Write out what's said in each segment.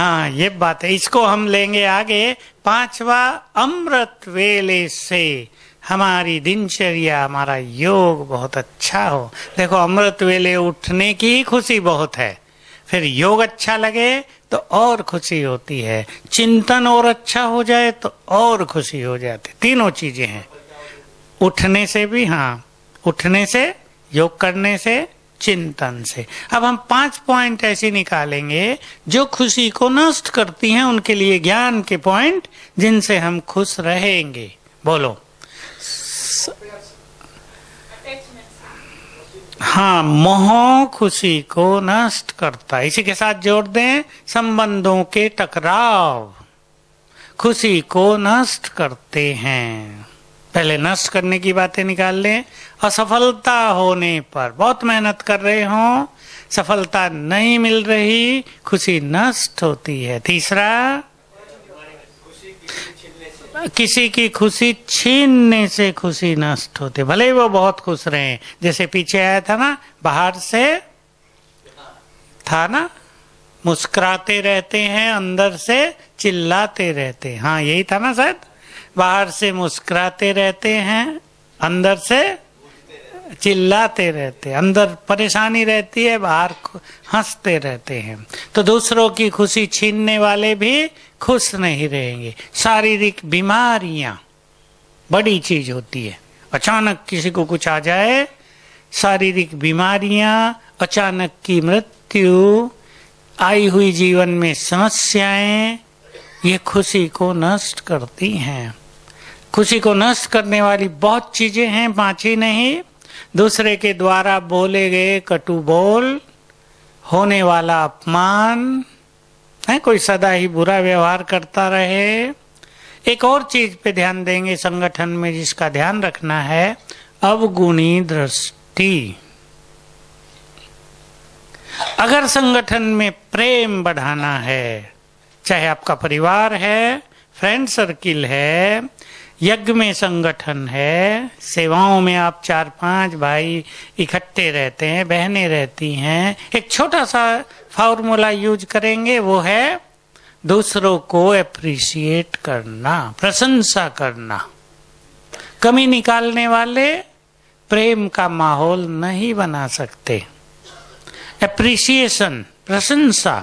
हाँ ये बात है, इसको हम लेंगे आगे। पांचवा, अमृत वेले से हमारी दिनचर्या, हमारा योग बहुत अच्छा हो। देखो अमृत वेले उठने की खुशी बहुत है, फिर योग अच्छा लगे तो और खुशी होती है, चिंतन और अच्छा हो जाए तो और खुशी हो जाती। तीनों चीजें हैं, उठने से भी, हाँ उठने से, योग करने से, चिंतन से। अब हम 5 पॉइंट ऐसे निकालेंगे जो खुशी को नष्ट करती हैं, उनके लिए ज्ञान के पॉइंट जिनसे हम खुश रहेंगे। बोलो। हाँ, मोह खुशी को नष्ट करता है। इसी के साथ जोड़ दें, संबंधों के टकराव खुशी को नष्ट करते हैं। पहले नष्ट करने की बातें निकाल लें। असफलता होने पर, बहुत मेहनत कर रहे हो, सफलता नहीं मिल रही, खुशी नष्ट होती है। तीसरा, किसी की खुशी छीनने से खुशी नष्ट होती, भले ही वो बहुत खुश रहे। जैसे पीछे आया था ना, बाहर से था ना, मुस्कुराते रहते हैं, अंदर से चिल्लाते रहते हैं। हाँ यही था ना शायद, बाहर से मुस्कुराते रहते हैं, अंदर से चिल्लाते रहते, अंदर परेशानी रहती है, बाहर हंसते रहते हैं। तो दूसरों की खुशी छीनने वाले भी खुश नहीं रहेंगे। शारीरिक बीमारियां बड़ी चीज होती है, अचानक किसी को कुछ आ जाए, शारीरिक बीमारियां, अचानक की मृत्यु, आई हुई जीवन में समस्याएं, ये खुशी को नष्ट करती हैं। खुशी को नष्ट करने वाली बहुत चीजें हैं, 5 ही नहीं। दूसरे के द्वारा बोले गए कटु बोल, होने वाला अपमान है, कोई सदा ही बुरा व्यवहार करता रहे। एक और चीज पे ध्यान देंगे संगठन में जिसका ध्यान रखना है, अवगुणी दृष्टि। अगर संगठन में प्रेम बढ़ाना है, चाहे आपका परिवार है, फ्रेंड सर्किल है, यज्ञ में संगठन है, सेवाओं में आप 4-5 भाई इकट्ठे रहते हैं, बहनें रहती हैं, एक छोटा सा फॉर्मूला यूज करेंगे, वो है दूसरों को अप्रिशिएट करना, प्रशंसा करना। कमी निकालने वाले प्रेम का माहौल नहीं बना सकते। एप्रिसिएशन, प्रशंसा,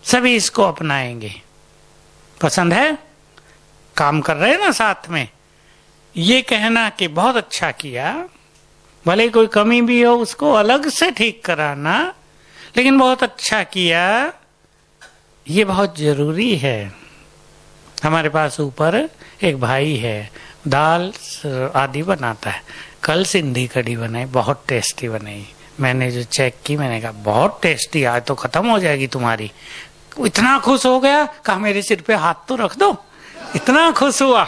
सभी इसको अपनाएंगे। पसंद है, काम कर रहे हैं ना साथ में, ये कहना कि बहुत अच्छा किया, भले कोई कमी भी हो उसको अलग से ठीक कराना, लेकिन बहुत अच्छा किया, ये बहुत जरूरी है। हमारे पास ऊपर एक भाई है, दाल आदि बनाता है, कल सिंधी कढ़ी बनाई, बहुत टेस्टी बनाई। मैंने जो चेक की, मैंने कहा बहुत टेस्टी, आज तो खत्म हो जाएगी तुम्हारी। इतना खुश हो गया, कहा मेरे सिर पे हाथ तो रख दो, इतना खुश हुआ।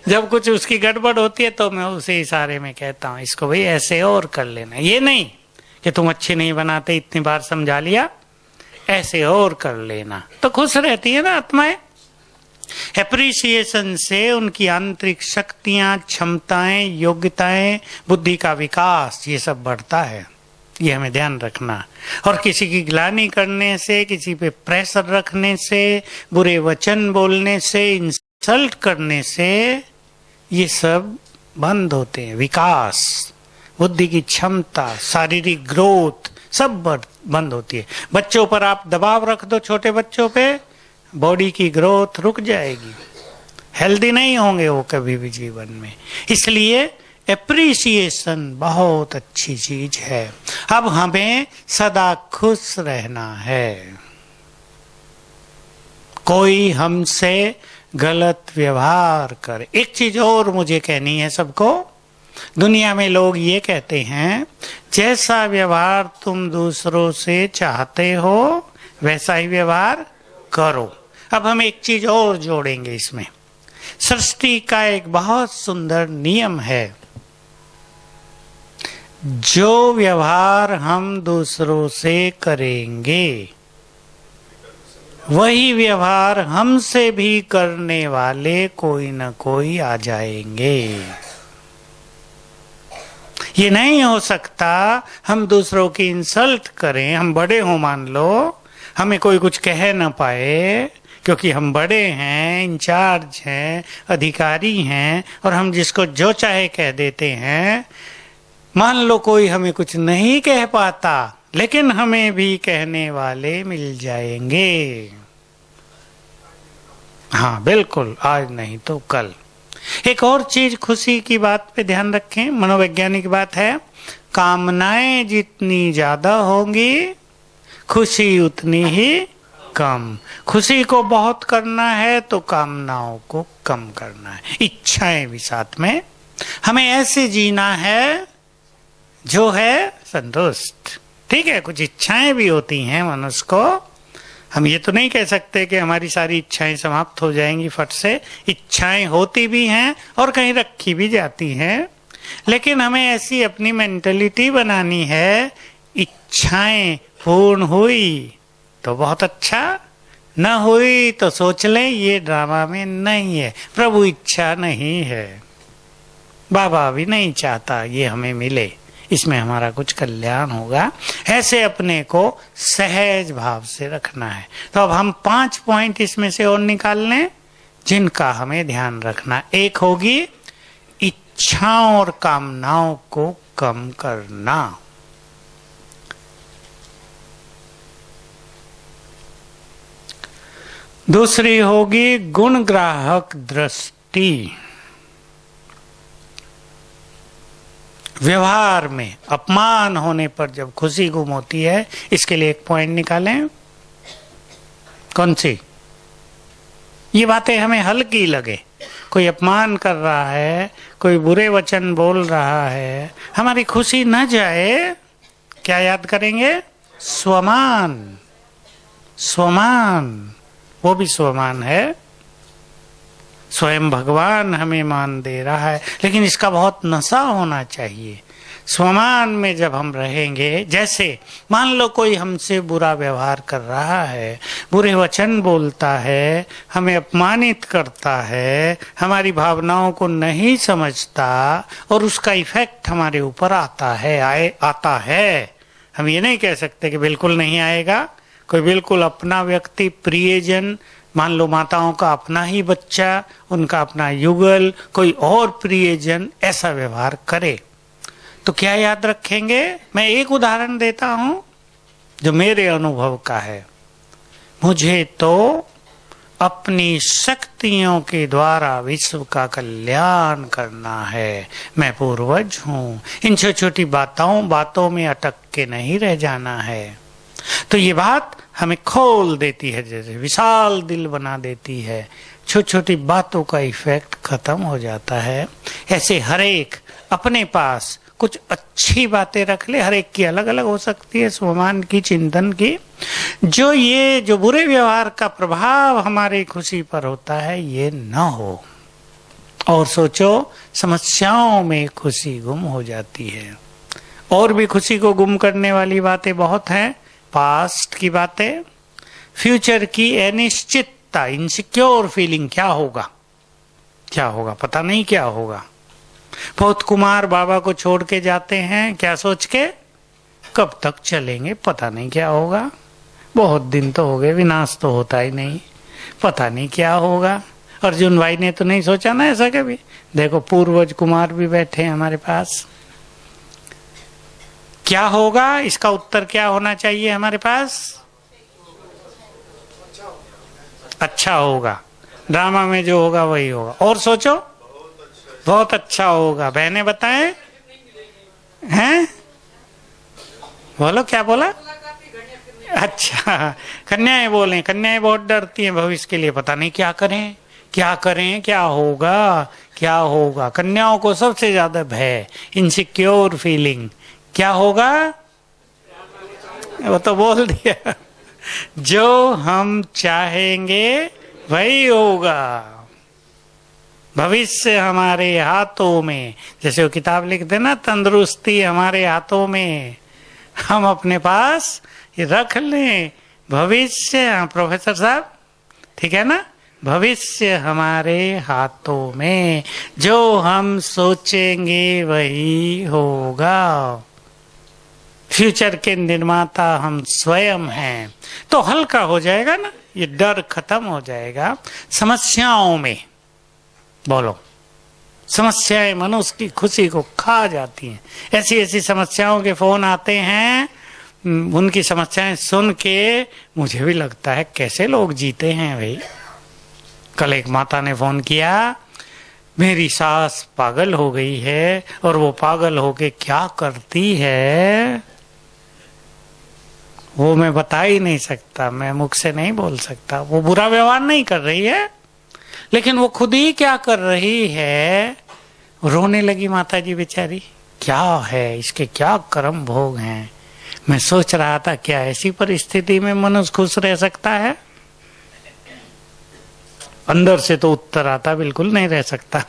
जब कुछ उसकी गड़बड़ होती है तो मैं उसे इशारे में कहता हूँ, इसको भाई ऐसे और कर लेना, ये नहीं कि तुम अच्छे नहीं बनाते, इतनी बार समझा लिया, ऐसे और कर लेना, तो खुश रहती है ना आत्माएं। एप्रिसिएशन से उनकी आंतरिक शक्तियां, क्षमताएं, योग्यताएं, बुद्धि का विकास, ये सब बढ़ता है, ये हमें ध्यान रखना। और किसी की ग्लानि करने से, किसी पे प्रेशर रखने से, बुरे वचन बोलने से, इंसल्ट करने से, ये सब बंद होते हैं। विकास, बुद्धि की क्षमता, शारीरिक ग्रोथ सब बंद होती है। बच्चों पर आप दबाव रख दो, छोटे बच्चों पे, बॉडी की ग्रोथ रुक जाएगी, हेल्दी नहीं होंगे वो कभी भी जीवन में। इसलिए एप्रिसिएशन बहुत अच्छी चीज है। अब हमें सदा खुश रहना है। कोई हमसे गलत व्यवहार करे, एक चीज और मुझे कहनी है सबको, दुनिया में लोग ये कहते हैं, जैसा व्यवहार तुम दूसरों से चाहते हो वैसा ही व्यवहार करो। अब हम एक चीज और जोड़ेंगे इसमें, सृष्टि का एक बहुत सुंदर नियम है, जो व्यवहार हम दूसरों से करेंगे वही व्यवहार हमसे भी करने वाले कोई न कोई आ जाएंगे। ये नहीं हो सकता हम दूसरों की इंसल्ट करें, हम बड़े हो मान लो, हमें कोई कुछ कह ना पाए, क्योंकि हम बड़े हैं, इंचार्ज हैं, अधिकारी हैं, और हम जिसको जो चाहे कह देते हैं। मान लो कोई हमें कुछ नहीं कह पाता, लेकिन हमें भी कहने वाले मिल जाएंगे। हाँ बिल्कुल, आज नहीं तो कल। एक और चीज खुशी की बात पे ध्यान रखें, मनोवैज्ञानिक बात है, कामनाएं जितनी ज्यादा होंगी खुशी उतनी ही कम। खुशी को बहुत करना है तो कामनाओं को कम करना है, इच्छाएं भी साथ में। हमें ऐसे जीना है जो है संतुष्ट। ठीक है, कुछ इच्छाएं भी होती हैं मनुष्य को। हम ये तो नहीं कह सकते कि हमारी सारी इच्छाएं समाप्त हो जाएंगी फट से। इच्छाएं होती भी हैं और कहीं रखी भी जाती हैं, लेकिन हमें ऐसी अपनी मेंटलिटी बनानी है, इच्छाएं पूर्ण हुई तो बहुत अच्छा, न हुई तो सोच लें ये ड्रामा में नहीं है, प्रभु इच्छा नहीं है, बाबा भी नहीं चाहता ये हमें मिले, इसमें हमारा कुछ कल्याण होगा। ऐसे अपने को सहज भाव से रखना है। तो अब हम 5 पॉइंट इसमें से और निकाल लें जिनका हमें ध्यान रखना। एक होगी इच्छाओं और कामनाओं को कम करना। दूसरी होगी गुणग्राहक दृष्टि। व्यवहार में अपमान होने पर जब खुशी गुम होती है, इसके लिए एक पॉइंट निकालें। कौन सी? ये बातें हमें हल्की लगे, कोई अपमान कर रहा है, कोई बुरे वचन बोल रहा है, हमारी खुशी न जाए, क्या याद करेंगे? स्वमान। स्वमान, वो भी स्वमान है, स्वयं भगवान हमें मान दे रहा है, लेकिन इसका बहुत नशा होना चाहिए। स्वमान में जब हम रहेंगे, जैसे मान लो कोई हमसे बुरा व्यवहार कर रहा है, बुरे वचन बोलता है, हमें अपमानित करता है, हमारी भावनाओं को नहीं समझता और उसका इफेक्ट हमारे ऊपर आता है। हम ये नहीं कह सकते कि बिल्कुल नहीं आएगा। कोई बिल्कुल अपना व्यक्ति, प्रियजन, मान लो माताओं का अपना ही बच्चा, उनका अपना युगल, कोई और प्रियजन ऐसा व्यवहार करे तो क्या याद रखेंगे? मैं एक उदाहरण देता हूं जो मेरे अनुभव का है। मुझे तो अपनी शक्तियों के द्वारा विश्व का कल्याण करना है, मैं पूर्वज हूं, इन छोटी छोटी बातों में अटक के नहीं रह जाना है। तो ये बात हमें खोल देती है, जैसे विशाल दिल बना देती है, छोटी छोटी बातों का इफेक्ट खत्म हो जाता है। ऐसे हर एक अपने पास कुछ अच्छी बातें रख ले, हर एक की अलग अलग हो सकती है, स्वमान की, चिंतन की, जो बुरे व्यवहार का प्रभाव हमारी खुशी पर होता है ये न हो। और सोचो, समस्याओं में खुशी गुम हो जाती है। और भी खुशी को गुम करने वाली बातें बहुत हैं। पास्ट की बातें, फ्यूचर की अनिश्चितता, इनसिक्योर फीलिंग, क्या होगा पता नहीं क्या होगा। बहुत कुमार बाबा को छोड़ के जाते हैं, क्या सोच के? कब तक चलेंगे, पता नहीं क्या होगा, बहुत दिन तो हो गए, विनाश तो होता ही नहीं, पता नहीं क्या होगा। अर्जुन भाई ने तो नहीं सोचा ना ऐसा कभी। देखो पूर्वज कुमार भी बैठे हैं हमारे पास। क्या होगा, इसका उत्तर क्या होना चाहिए हमारे पास? अच्छा होगा। ड्रामा में जो होगा वही होगा। और सोचो, बहुत अच्छा होगा। बहनें बताएं, हैं? बोलो, क्या बोला? अच्छा, कन्याएं बोलें। कन्याएं बहुत डरती हैं भविष्य के लिए, पता नहीं क्या करें, क्या होगा। कन्याओं को सबसे ज्यादा भय, इनसिक्योर फीलिंग, क्या होगा? वो तो बोल दिया, जो हम चाहेंगे वही होगा। भविष्य हमारे हाथों में, जैसे वो किताब लिखते ना, तंदुरुस्ती हमारे हाथों में, हम अपने पास रख लें भविष्य। प्रोफेसर साहब ठीक है ना? भविष्य हमारे हाथों में, जो हम सोचेंगे वही होगा। फ्यूचर के निर्माता हम स्वयं हैं, तो हल्का हो जाएगा ना, ये डर खत्म हो जाएगा। समस्याओं में बोलो, समस्याएं मनुष्य की खुशी को खा जाती हैं। ऐसी ऐसी समस्याओं के फोन आते हैं, उनकी समस्याएं सुन के मुझे भी लगता है कैसे लोग जीते हैं भाई। कल एक माता ने फोन किया, मेरी सास पागल हो गई है और वो पागल होके क्या करती है वो मैं बता ही नहीं सकता, मैं मुख से नहीं बोल सकता। वो बुरा व्यवहार नहीं कर रही है, लेकिन वो खुद ही क्या कर रही है, रोने लगी माता जी बेचारी। क्या है इसके, क्या कर्म भोग हैं। मैं सोच रहा था क्या ऐसी परिस्थिति में मनुष्य खुश रह सकता है। अंदर से तो उत्तर आता बिल्कुल नहीं रह सकता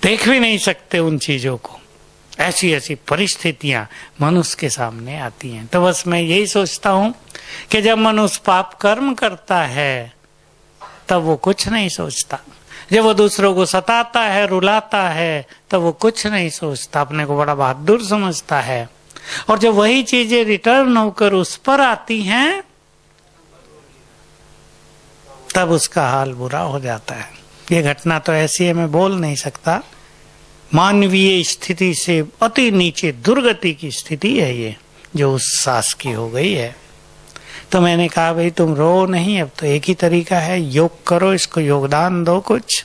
देख भी नहीं सकते उन चीजों को। ऐसी ऐसी परिस्थितियां मनुष्य के सामने आती हैं। तो बस मैं यही सोचता हूं कि जब मनुष्य पाप कर्म करता है तब वो कुछ नहीं सोचता, जब वो दूसरों को सताता है, रुलाता है, तब वो कुछ नहीं सोचता, अपने को बड़ा बहादुर समझता है। और जब वही चीजें रिटर्न होकर उस पर आती हैं तब उसका हाल बुरा हो जाता है। ये घटना तो ऐसी है मैं बोल नहीं सकता। मानवीय स्थिति से अति नीचे दुर्गति की स्थिति है ये जो उस सास की हो गई है। तो मैंने कहा भाई तुम रो नहीं, अब तो एक ही तरीका है, योग करो, इसको योगदान दो कुछ।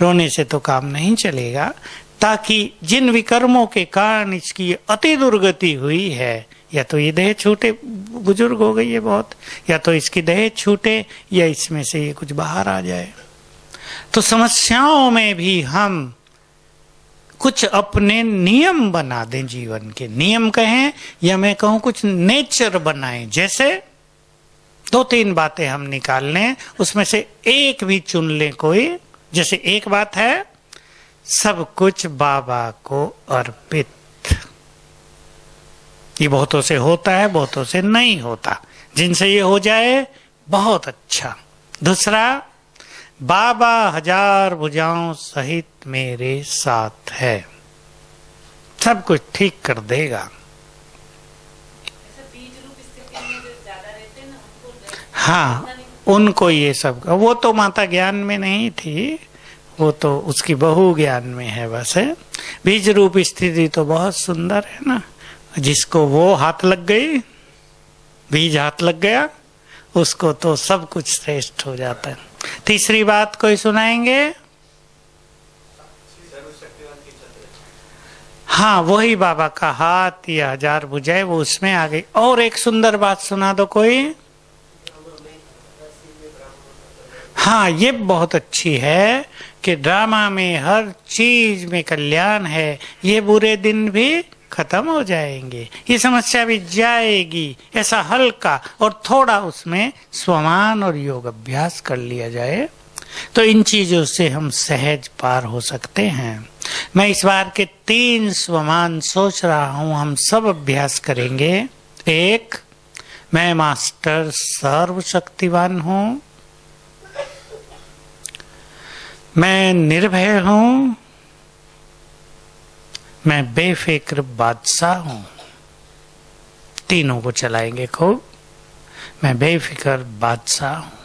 रोने से तो काम नहीं चलेगा, ताकि जिन विकर्मों के कारण इसकी अति दुर्गति हुई है, या तो ये देह छूटे, बुजुर्ग हो गई है बहुत, या तो इसकी देह छूटे, या इसमें से ये कुछ बाहर आ जाए। तो समस्याओं में भी हम कुछ अपने नियम बना दें, जीवन के नियम कहें या मैं कहूं कुछ नेचर बनाएं। जैसे 2-3 बातें हम निकाल लें, उसमें से एक भी चुन लें कोई। जैसे एक बात है, सब कुछ बाबा को अर्पित। ये बहुतों से होता है, बहुतों से नहीं होता। जिनसे ये हो जाए बहुत अच्छा। दूसरा, बाबा 1000 भुजाओं सहित मेरे साथ है, सब कुछ ठीक कर देगा। हाँ, उनको ये सब, वो तो माता ज्ञान में नहीं थी, वो तो उसकी बहू ज्ञान में है बस है। बीज रूप स्थिति तो बहुत सुंदर है ना, जिसको वो हाथ लग गई, बीज हाथ लग गया, उसको तो सब कुछ श्रेष्ठ हो जाता है। तीसरी बात कोई सुनाएंगे? हाँ, वही बाबा का हाथ या 1000 भुजाएं वो उसमें आ गई। और एक सुंदर बात सुना दो कोई। हाँ, ये बहुत अच्छी है कि ड्रामा में हर चीज में कल्याण है, ये बुरे दिन भी खत्म हो जाएंगे, ये समस्या भी जाएगी। ऐसा हल्का और थोड़ा उसमें स्वमान और योग अभ्यास कर लिया जाए तो इन चीजों से हम सहज पार हो सकते हैं। मैं इस बार के 3 स्वमान सोच रहा हूं हम सब अभ्यास करेंगे। एक, मैं मास्टर सर्वशक्तिवान हूं, मैं निर्भय हूं, मैं बेफिक्र बादशाह हूं। तीनों को चलाएंगे खूब। मैं बेफिक्र बादशाह हूं,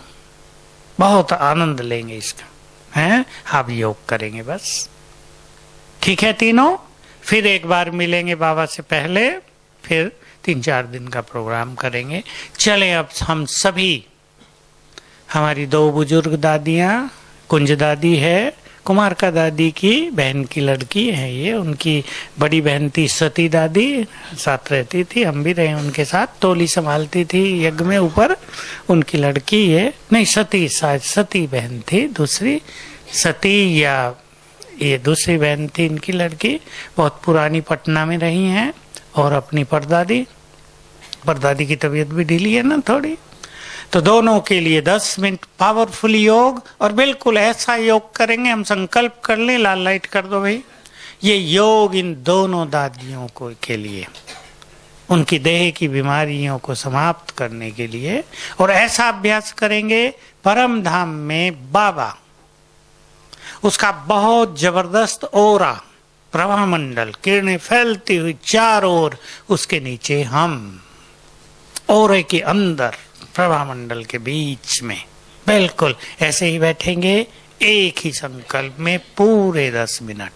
बहुत आनंद लेंगे इसका, हैं? आप योग करेंगे बस, ठीक है तीनों। फिर एक बार मिलेंगे बाबा से पहले, फिर 3-4 दिन का प्रोग्राम करेंगे। चले अब हम सभी, हमारी 2 बुजुर्ग दादियां, कुंज दादी है, कुमार का दादी की बहन की लड़की है ये, उनकी बड़ी बहन थी सती दादी, साथ रहती थी, हम भी रहे उनके साथ, तोली संभालती थी यज्ञ में ऊपर, उनकी लड़की ये, नहीं सती, शायद सती बहन थी, दूसरी सती या ये दूसरी बहन थी इनकी लड़की, बहुत पुरानी पटना में रही हैं। और अपनी परदादी की तबीयत भी ढीली है ना थोड़ी, तो दोनों के लिए 10 मिनट पावरफुल योग, और बिल्कुल ऐसा योग करेंगे, हम संकल्प कर लें, लाल लाइट कर दो भाई, ये योग इन दोनों दादियों को के लिए, उनकी देह की बीमारियों को समाप्त करने के लिए। और ऐसा अभ्यास करेंगे, परम धाम में बाबा, उसका बहुत जबरदस्त ओरा प्रभामंडल, किरणें फैलती हुई चारों ओर, उसके नीचे हम, और के अंदर प्रभामंडल के बीच में बिल्कुल ऐसे ही बैठेंगे एक ही संकल्प में पूरे 10 मिनट।